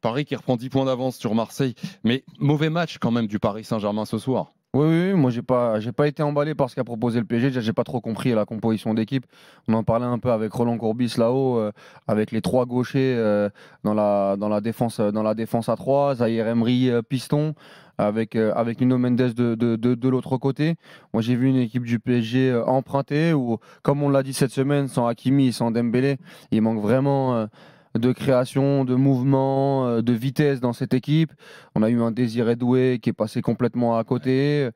Paris qui reprend 10 points d'avance sur Marseille. Mais mauvais match quand même du Paris Saint-Germain ce soir. Oui, moi j'ai pas été emballé par ce qu'a proposé le PSG. Déjà, j'ai pas trop compris la composition d'équipe. On en parlait un peu avec Roland Courbis là-haut, avec les trois gauchers dans la défense à 3, Zahir Emery piston, avec Nuno Mendes de l'autre côté. Moi j'ai vu une équipe du PSG empruntée où, comme on l'a dit cette semaine, sans Hakimi et sans Dembélé, il manque vraiment de création, de mouvement, de vitesse dans cette équipe. On a eu un Désiré Doué qui est passé complètement à côté.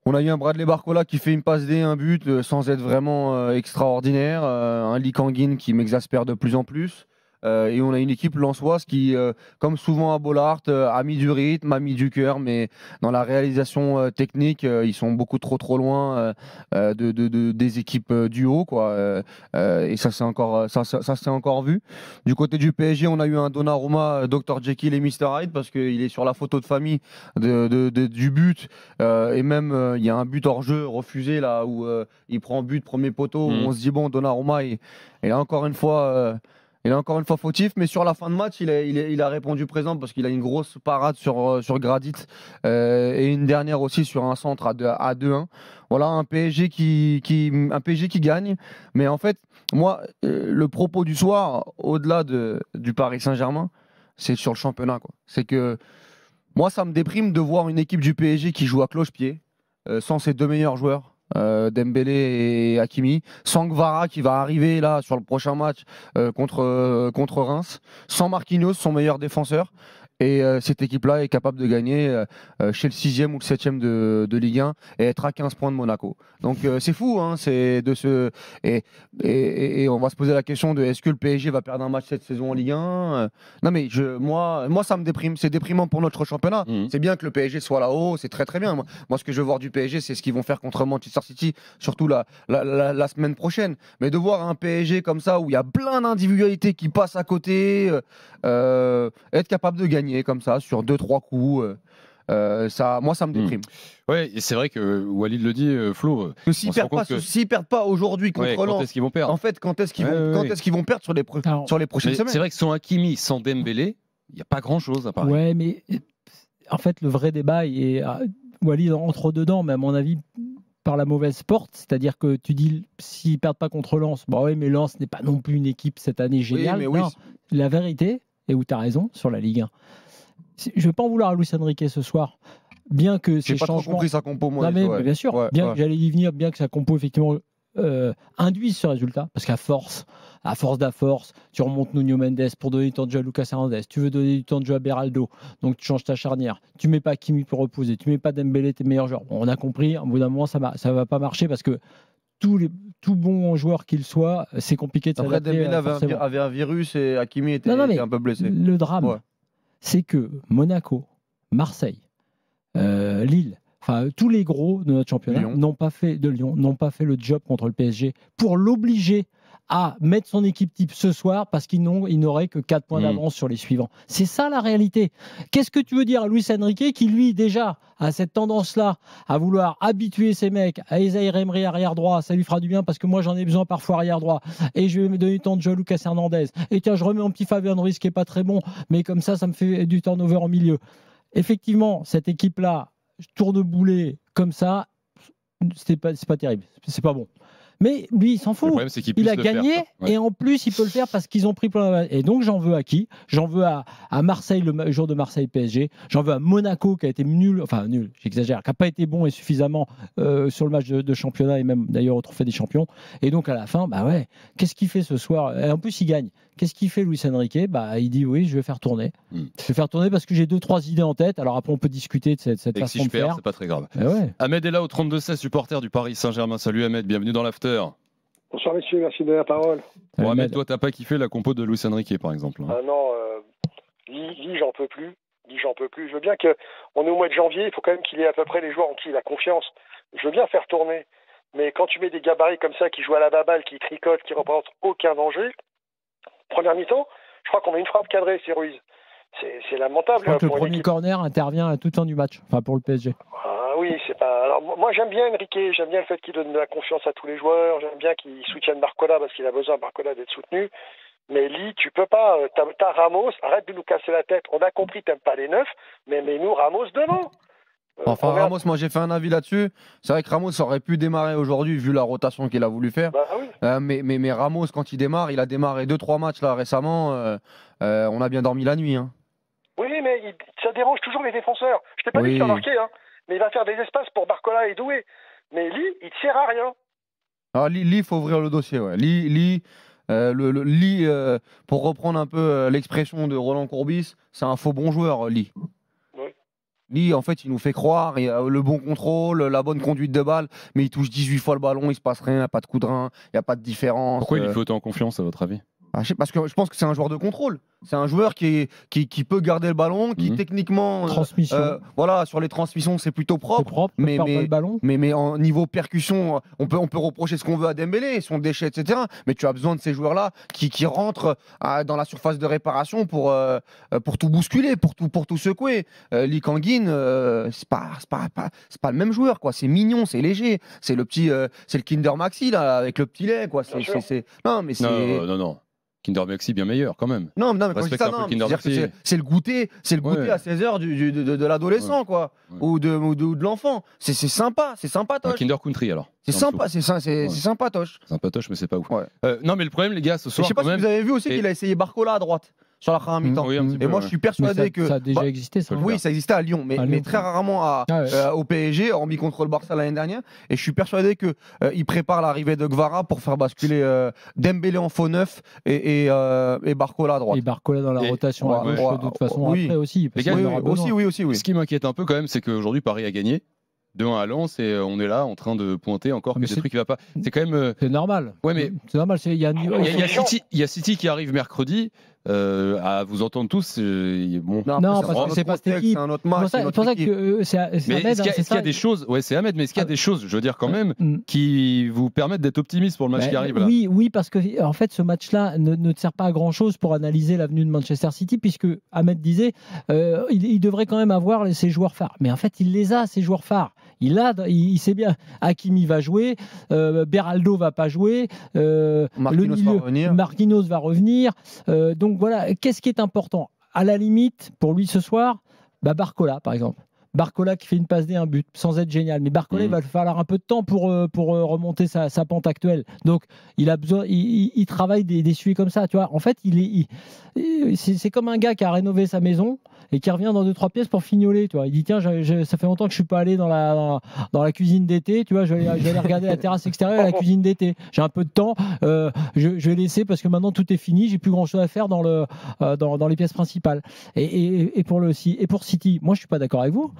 On a eu un Bradley Barcola qui fait une passe D, un but, sans être vraiment extraordinaire. Un Lee Kangin qui m'exaspère de plus en plus. Et on a une équipe lensoise qui, comme souvent à Bollaert, a mis du rythme, a mis du cœur, mais dans la réalisation technique, ils sont beaucoup trop loin des équipes du haut, quoi. Et ça s'est encore vu. Du côté du PSG, on a eu un Donnarumma, Dr Jekyll et Mr Hyde, parce qu'il est sur la photo de famille du but. Et même, il y a un but hors jeu refusé, là, où il prend but, premier poteau, où on se dit, bon, Donnarumma, il a encore une fois... Il est encore une fois fautif, mais sur la fin de match, il a répondu présent parce qu'il a une grosse parade sur Gradit et une dernière aussi sur un centre à 2-1. Voilà, un PSG qui gagne. Mais en fait, moi, le propos du soir, au-delà du Paris Saint-Germain, c'est sur le championnat, quoi. C'est que moi, ça me déprime de voir une équipe du PSG qui joue à cloche-pied, sans ses deux meilleurs joueurs. Dembélé et Hakimi, sans Kvara qui va arriver là sur le prochain match contre Reims, sans Marquinhos, son meilleur défenseur. Et cette équipe-là est capable de gagner chez le 6e ou le 7e de Ligue 1 et être à 15 points de Monaco. Donc c'est fou, hein, et on va se poser la question de est-ce que le PSG va perdre un match cette saison en Ligue 1. Non mais moi ça me déprime, c'est déprimant pour notre championnat. C'est bien que le PSG soit là-haut, c'est très très bien. Moi ce que je veux voir du PSG, c'est ce qu'ils vont faire contre Manchester City, surtout la semaine prochaine. Mais de voir un PSG comme ça où il y a plein d'individualités qui passent à côté, être capable de gagner comme ça sur 2-3 coups, moi ça me déprime. Ouais, et c'est vrai que Walid le dit, Flo. S'ils perdent pas aujourd'hui contre Lens, quand est-ce qu'ils vont perdre ? En fait, quand est-ce qu'ils vont perdre sur les prochaines semaines ? C'est vrai que sans Hakimi, sans Dembélé, il n'y a pas grand-chose à Paris. Ouais, mais en fait, le vrai débat est Walid entre dedans, mais à mon avis, par la mauvaise porte, c'est-à-dire que tu dis s'ils perdent pas contre Lens, bah oui, mais Lens n'est pas non plus une équipe cette année géniale. Oui, la vérité, et où tu as raison sur la Ligue 1. Je ne vais pas en vouloir à Luis Enrique ce soir, bien que ces changements... J'ai pas trop compris sa compo, moi. Non, mais bien sûr, que j'allais y venir, bien que sa compo, effectivement, induise ce résultat, parce qu'à force tu remontes Nuno Mendes pour donner du temps de jeu à Lucas Hernandez, tu veux donner du temps de jeu à Beraldo, donc tu changes ta charnière, tu mets pas Kimi pour reposer, tu mets pas Dembélé, tes meilleurs joueurs. Bon, on a compris, au bout d'un moment, ça va pas marcher, parce que tout bon joueur qu'il soit, c'est compliqué de s'adapter. Après, Dembélé avait un virus et Hakimi était un peu blessé. Le drame, c'est que Monaco, Marseille, Lille, enfin tous les gros de notre championnat Lyon n'ont pas fait le job contre le PSG pour l'obliger à mettre son équipe type ce soir parce qu'ils n'auraient que 4 points d'avance sur les suivants. C'est ça la réalité. Qu'est-ce que tu veux dire à Luis Enrique qui lui déjà a cette tendance-là à vouloir habituer ses mecs à Zahir Emery arrière droit, ça lui fera du bien parce que moi j'en ai besoin parfois arrière droit et je vais me donner du temps de jeu à Lucas Hernandez et tiens je remets mon petit Fabien Ruiz qui est pas très bon mais comme ça me fait du turnover en milieu. Effectivement cette équipe-là tourne boulet comme ça, c'est pas terrible, c'est pas bon. Mais lui, il s'en fout. Il a gagné et en plus, il peut le faire parce qu'ils ont pris plein de... Et donc, j'en veux à qui ? J'en veux à Marseille, le jour de Marseille PSG. J'en veux à Monaco qui a été nul, j'exagère, qui n'a pas été bon et suffisamment sur le match de championnat et même d'ailleurs au Trophée des Champions. Et donc, à la fin, qu'est-ce qu'il fait ce soir ? Et en plus, il gagne. Qu'est-ce qu'il fait, Luis Enrique ? Il dit oui, je vais faire tourner. Je vais faire tourner parce que j'ai 2-3 idées en tête. Alors après, on peut discuter de cette façon de faire. C'est pas très grave. Ahmed est là au 32-16, supporter du Paris Saint-Germain. Salut Ahmed, bienvenue dans l'After. Bonsoir messieurs, merci de la parole. Bon, Ahmed, toi, t'as pas kiffé la compo de Luis Enrique, par exemple ? Non, j'en peux plus. Je veux bien qu'on est au mois de janvier, il faut quand même qu'il ait à peu près les joueurs en qui il a confiance. Je veux bien faire tourner, mais quand tu mets des gabarits comme ça qui jouent à la baballe, qui tricotent, qui représentent aucun danger, première mi-temps, je crois qu'on a une frappe cadrée, c'est Ruiz. C'est lamentable. Je crois que le premier corner intervient à toute fin du match, pour le PSG. Ah oui, c'est pas. Alors, moi, j'aime bien Enrique, j'aime bien le fait qu'il donne de la confiance à tous les joueurs, j'aime bien qu'il soutienne Barcola parce qu'il a besoin, Barcola, d'être soutenu. Mais Lee, tu peux pas. T'as Ramos, arrête de nous casser la tête. On a compris, t'aimes pas les neufs, mais nous Ramos devant. Enfin, Ramos, moi j'ai fait un avis là-dessus. C'est vrai que Ramos aurait pu démarrer aujourd'hui vu la rotation qu'il a voulu faire. Bah, oui. Mais Ramos, quand il démarre, il a démarré 2-3 matchs là récemment. On a bien dormi la nuit. Hein. Oui, mais ça dérange toujours les défenseurs. Je t'ai pas dit que tu as remarqué, hein. Mais il va faire des espaces pour Barcola et Doué. Mais Lee, il ne sert à rien. Ah, Lee, il faut ouvrir le dossier. Ouais. Lee, pour reprendre un peu l'expression de Roland Courbis, c'est un faux bon joueur, Lee. Lee, en fait, il nous fait croire, il a le bon contrôle, la bonne conduite de balle, mais il touche 18 fois le ballon, il se passe rien, il n'y a pas de coup de rein, il n'y a pas de différence. Pourquoi il lui fait autant confiance, à votre avis? Parce que je pense que c'est un joueur de contrôle. C'est un joueur qui peut garder le ballon, qui techniquement, voilà, sur les transmissions, c'est plutôt propre. Mais le ballon. Mais en niveau percussion, on peut reprocher ce qu'on veut à Dembélé, son déchet, etc. Mais tu as besoin de ces joueurs-là qui rentrent dans la surface de réparation pour tout bousculer, pour tout secouer. Lee Kang-in, c'est pas le même joueur, quoi. C'est mignon, c'est léger, c'est le Kinder Maxi là, avec le petit lait, quoi. Non. Kinder Maxi bien meilleur quand même. Non, mais quand je dis ça, c'est le goûter, à 16h de l'adolescent, quoi, ou de l'enfant. C'est sympa, c'est sympatoche. Kinder Country alors. C'est sympa, c'est sympatoche. Sympatoche, mais c'est pas ouf. Non, mais le problème, les gars, ce soir. Je sais pas si vous avez vu aussi qu'il a essayé Barcola à droite. Sur la première mi-temps. Et moi, je suis persuadé que. Ça a déjà existé, ça. Oui, ça existait à Lyon, mais très rarement au PSG, hormis contre le Barça l'année dernière. Et je suis persuadé qu'il prépare l'arrivée de Gvara pour faire basculer Dembélé en faux neuf et Barcola à droite. Et Barcola dans la rotation à gauche, de toute façon, après aussi. Les gars, aussi. Ce qui m'inquiète un peu quand même, c'est qu'aujourd'hui, Paris a gagné. 2-1 à Lens et on est là en train de pointer encore que des trucs qui ne vont pas. C'est quand même. C'est normal. Ouais, mais c'est normal. Il y a City qui arrive mercredi. À vous entendre tous, bon. Non, parce que c'est pas cette équipe. C'est un autre match. C'est pour ça que c'est Ahmed. Est-ce qu'il y a des choses, c'est Ahmed, mais est-ce qu'il y a des choses, je veux dire quand même, qui vous permettent d'être optimiste pour le match qui arrive là? Oui, parce que en fait, ce match-là ne te sert pas à grand-chose pour analyser l'avenue de Manchester City, puisque Ahmed disait, il devrait quand même avoir ses joueurs phares. Mais en fait, il les a, ces joueurs phares. Il sait bien. Hakimi va jouer, Beraldo va pas jouer, Marquinhos va revenir. Donc voilà, qu'est-ce qui est important? À la limite, pour lui ce soir, Barcola par exemple. Barcola qui fait une passe D, un but, sans être génial. Mais Barcola, il va falloir un peu de temps pour remonter sa pente actuelle. Donc, il a besoin, il travaille des sujets comme ça. Tu vois, en fait, c'est comme un gars qui a rénové sa maison et qui revient dans 2-3 pièces pour fignoler. Tu vois, il dit tiens, ça fait longtemps que je suis pas allé dans la cuisine d'été. Tu vois, je vais aller regarder la terrasse extérieure et la cuisine d'été. J'ai un peu de temps, je vais laisser parce que maintenant tout est fini. J'ai plus grand chose à faire dans les pièces principales. Et pour City, moi je suis pas d'accord avec vous.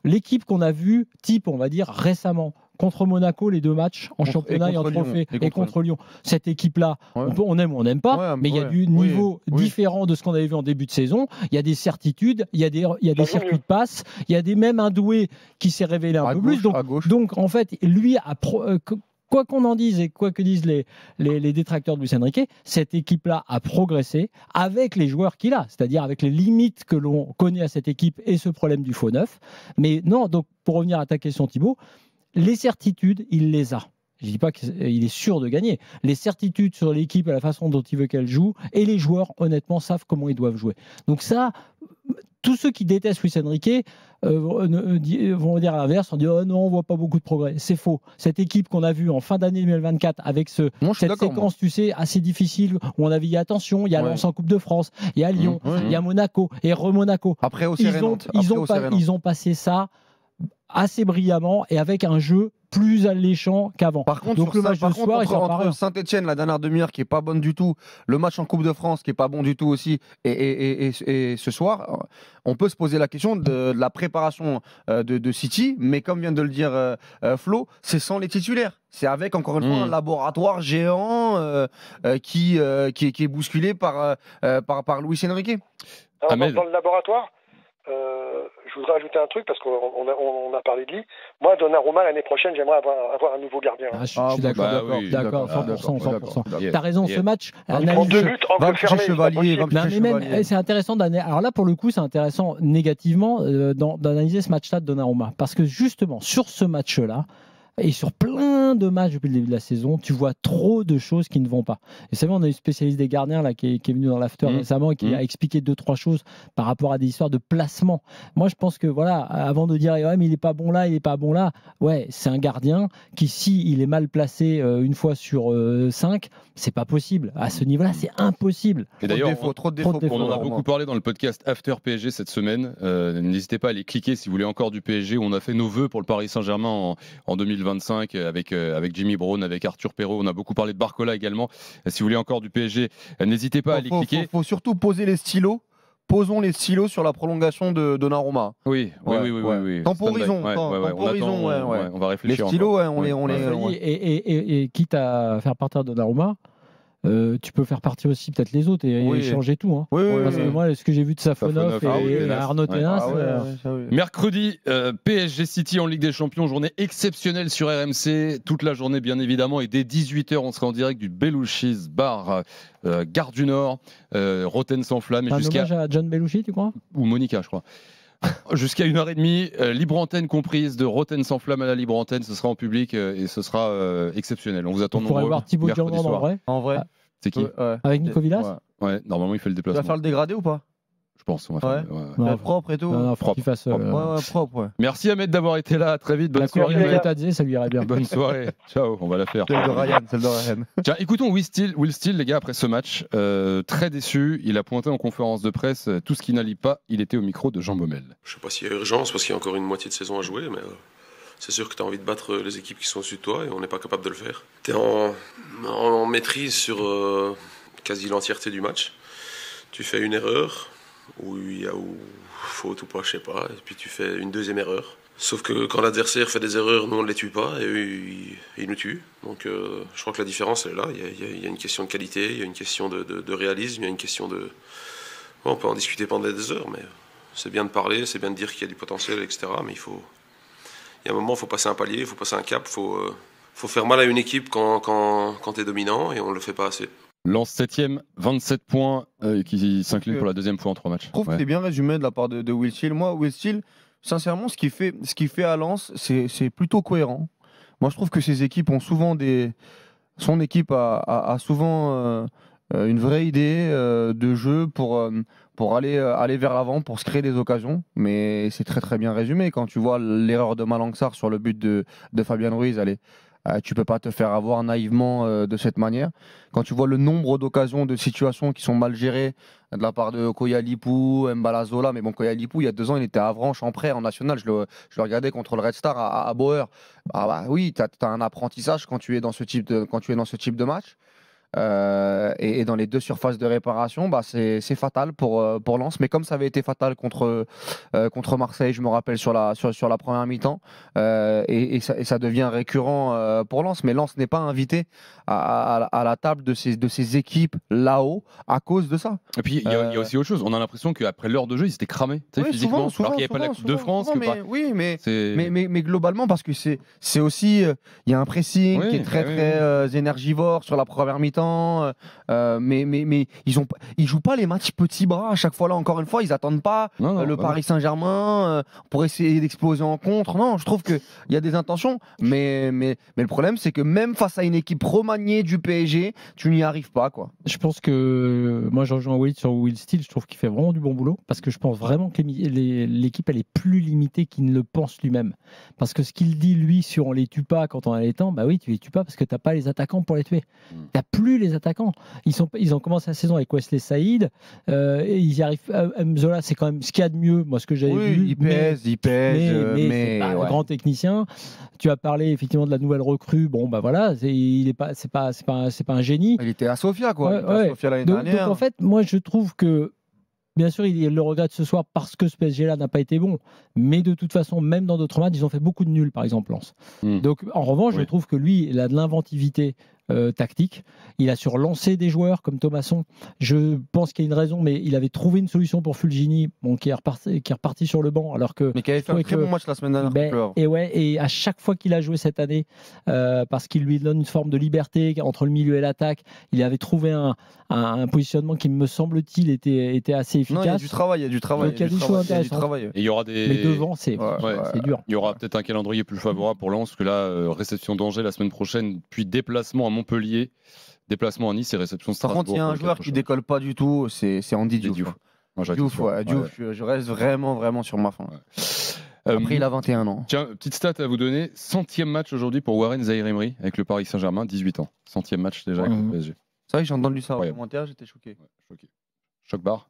L'équipe qu'on a vue, type, on va dire, récemment, contre Monaco, les 2 matchs en championnat et en trophée, et contre Lyon. Cette équipe-là, on aime ou on n'aime pas, mais il y a du niveau différent de ce qu'on avait vu en début de saison. Il y a des certitudes, il y a des circuits de passe, il y a même un Doué qui s'est révélé un peu plus. Donc, en fait, lui a... Quoi qu'on en dise et quoi que disent les détracteurs de Luis Enrique, cette équipe-là a progressé avec les joueurs qu'il a, c'est-à-dire avec les limites que l'on connaît à cette équipe et ce problème du faux neuf. Mais non, donc pour revenir à ta question Thibaut, les certitudes, il les a. Je ne dis pas qu'il est sûr de gagner. Les certitudes sur l'équipe et la façon dont il veut qu'elle joue, et les joueurs, honnêtement, savent comment ils doivent jouer. Donc ça... Tous ceux qui détestent Luis Enrique vont dire à l'inverse, on dit oh non, on voit pas beaucoup de progrès. C'est faux. Cette équipe qu'on a vue en fin d'année 2024 avec cette séquence, tu sais, assez difficile où on avait dit attention, il y a Lens en Coupe de France, il y a Lyon, il y a Monaco et Monaco. Après aussi ils ont passé ça assez brillamment et avec un jeu plus alléchant qu'avant. Par contre, donc, le match de soir, entre Saint-Etienne, la dernière demi-heure qui est pas bonne du tout, le match en Coupe de France qui est pas bon du tout aussi, et ce soir, on peut se poser la question de la préparation de City, mais comme vient de le dire Flo, c'est sans les titulaires. C'est avec, encore une fois, un laboratoire géant qui est bousculé par Luis Enrique. Dans le laboratoire, je voudrais ajouter un truc parce qu'on a parlé de lui. Moi, Donnarumma, l'année prochaine, j'aimerais avoir un nouveau gardien. Je suis d'accord, 100%. T'as raison, ce match. En 2 buts, angle fermé. C'est intéressant d'analyser. Alors là, pour le coup, c'est intéressant négativement d'analyser ce match-là de Donnarumma. Parce que justement, sur ce match-là, et sur plein plein de matchs depuis le début de la saison, tu vois trop de choses qui ne vont pas. Et c'est vrai, on a eu spécialiste des gardiens là, qui est venu dans l'after récemment et qui a expliqué 2-3 choses par rapport à des histoires de placement. Moi, je pense que voilà, avant de dire ouais, mais il n'est pas bon là, il n'est pas bon là, ouais, c'est un gardien qui, si il est mal placé une fois sur 5, c'est pas possible. À ce niveau-là, c'est impossible. Et d'ailleurs, trop de défauts. On en a beaucoup parlé dans le podcast After PSG cette semaine. N'hésitez pas à aller cliquer si vous voulez encore du PSG. On a fait nos vœux pour le Paris Saint-Germain en 2025 avec Jimmy Brown, avec Arthur Perrault. On a beaucoup parlé de Barcola également. Si vous voulez encore du PSG, n'hésitez pas à aller cliquer. Faut surtout poser les stylos. Posons les stylos sur la prolongation de Donnarumma. Oui. Temporisons. On va réfléchir. Les stylos, encore. Et quitte à faire partir Donnarumma, tu peux faire partir aussi peut-être les autres et changer tout. Hein. Parce que moi, ce que j'ai vu de Safonov et Arnaud Tenas. Mercredi, PSG City en Ligue des Champions, journée exceptionnelle sur RMC. Toute la journée, bien évidemment. Et dès 18h, on sera en direct du Beloui's Bar, Gare du Nord, Rotten sans flamme. Un hommage à John Belushi, tu crois ? Ou Monica, je crois. Jusqu'à 1h30, libre antenne comprise, de Rotten sans flamme à la libre antenne, ce sera en public et ce sera exceptionnel. On vous attend nombreux. On pourrait voir Thibaut Diamant en vrai. C'est qui avec Nico Villas. Ouais, normalement il fait le déplacement. Tu vas faire le dégradé ou pas ? Je pense. On va faire propre et tout. Non, faut qu'il fasse propre. Merci Ahmed d'avoir été là. Très vite. Bonne soirée. Ça lui irait bien. Bonne soirée. Ciao. On va la faire. Celle de Ryan. Tiens, écoutons Will Steele, les gars, après ce match. Très déçu. Il a pointé en conférence de presse tout ce qui n'allait pas. Il était au micro de Jean Baumel. Je ne sais pas s'il y a urgence parce qu'il y a encore une moitié de saison à jouer, mais c'est sûr que tu as envie de battre les équipes qui sont au-dessus de toi et on n'est pas capable de le faire. Tu es en maîtrise sur quasi l'entièreté du match. Tu fais une erreur, ou faute ou pas, je sais pas, et puis tu fais une deuxième erreur. Sauf que quand l'adversaire fait des erreurs, nous on ne les tue pas, et eux ils nous tuent. Donc je crois que la différence elle est là. Il y a une question de qualité, il y a une question de réalisme, il y a une question de... Bon, on peut en discuter pendant des heures, mais c'est bien de parler, c'est bien de dire qu'il y a du potentiel, etc. Mais il y a un moment, il faut passer un palier, il faut passer un cap, il faut faire mal à une équipe quand tu es dominant, et on ne le fait pas assez. Lens 7ème, 27 points, qui s'incline pour la deuxième fois en 3 matchs. Je trouve que c'est bien résumé de la part de Will Steele. Moi, Will Steele, sincèrement, ce qu'il fait à Lens, c'est plutôt cohérent. Moi, je trouve que ces équipes ont souvent son équipe a souvent une vraie idée de jeu pour aller vers l'avant, pour se créer des occasions. Mais c'est très très bien résumé. Quand tu vois l'erreur de Malang Sarr sur le but de Fabian Ruiz, tu peux pas te faire avoir naïvement de cette manière. Quand tu vois le nombre d'occasions, de situations qui sont mal gérées de la part de Koyalipou, Mbala Zola, mais bon, Koyalipou, il y a 2 ans, il était à Avranches en prêt en national. Je le regardais contre le Red Star à Bauer. Oui, tu as un apprentissage quand tu es dans ce type de match. Et dans les 2 surfaces de réparation, c'est fatal pour Lens. Mais comme ça avait été fatal contre Marseille, je me rappelle sur la première mi-temps, et ça devient récurrent pour Lens. Mais Lens n'est pas invité à la table de ces équipes là-haut à cause de ça. Et puis il y a aussi autre chose. On a l'impression qu'après l'heure de jeu, ils étaient cramés physiquement. Souvent, alors qu'il n'y avait pas la Coupe de France. Mais globalement, parce que c'est aussi il y a un pressing qui est très énergivore sur la première mi-temps. Mais ils jouent pas les matchs petits bras à chaque fois. Là, encore une fois, ils attendent pas Paris Saint-Germain pour essayer d'exploser en contre. Non, je trouve qu'il y a des intentions, mais le problème, c'est que même face à une équipe remaniée du PSG, tu n'y arrives pas, quoi. Je pense que moi, je rejoins Walid sur Will Steele. Je trouve qu'il fait vraiment du bon boulot parce que je pense vraiment que l'équipe elle est plus limitée qu'il ne le pense lui-même. Parce que ce qu'il dit lui sur on les tue pas quand on a les temps, bah oui, tu les tues pas parce que t'as pas les attaquants pour les tuer. T'as plus les attaquants. Ils ont commencé la saison avec Wesley Saïd. Et ils y arrivent. Mzola, c'est quand même ce qu'il y a de mieux. Moi, ce que j'avais vu. Il pèse. Mais c'est pas un grand technicien. Tu as parlé effectivement de la nouvelle recrue. Bon, bah voilà, c'est pas un génie. Il était à Sofia, quoi. À Sofia l'année dernière. Donc en fait, moi, je trouve que. Bien sûr, il le regrette ce soir parce que ce PSG-là n'a pas été bon. Mais de toute façon, même dans d'autres matchs, ils ont fait beaucoup de nuls, par exemple, Lens. Donc, en revanche, je trouve que lui, il a de l'inventivité tactique. Il a su relancer des joueurs comme Thomasson. Je pense qu'il y a une raison, mais il avait trouvé une solution pour Fulgini, qui est reparti sur le banc, alors que mais qui avait fait un très bon match la semaine dernière. Et à chaque fois qu'il a joué cette année, parce qu'il lui donne une forme de liberté entre le milieu et l'attaque, il avait trouvé un positionnement qui, me semble-t-il, était assez efficace. Non, il y a du travail, Donc il y a des choses intéressantes. Et il y aura des... Mais devant, c'est dur. Il y aura peut-être un calendrier plus favorable pour Lens, que là, réception d'Angers la semaine prochaine, puis déplacement à Montpellier, déplacement à Nice et réception Strasbourg. Par contre, il y a un joueur qui décolle pas du tout, c'est Andy Diouf. Diouf, je reste vraiment sur ma fin. Après, il a 21 ans. Tiens, petite stat à vous donner. 100e match aujourd'hui pour Warren Zaïre-Emery avec le Paris Saint-Germain, 18 ans. 100e match déjà avec le PSG. C'est vrai que j'ai entendu ça en commentaire, j'étais choqué. Choqué. Choc-barre.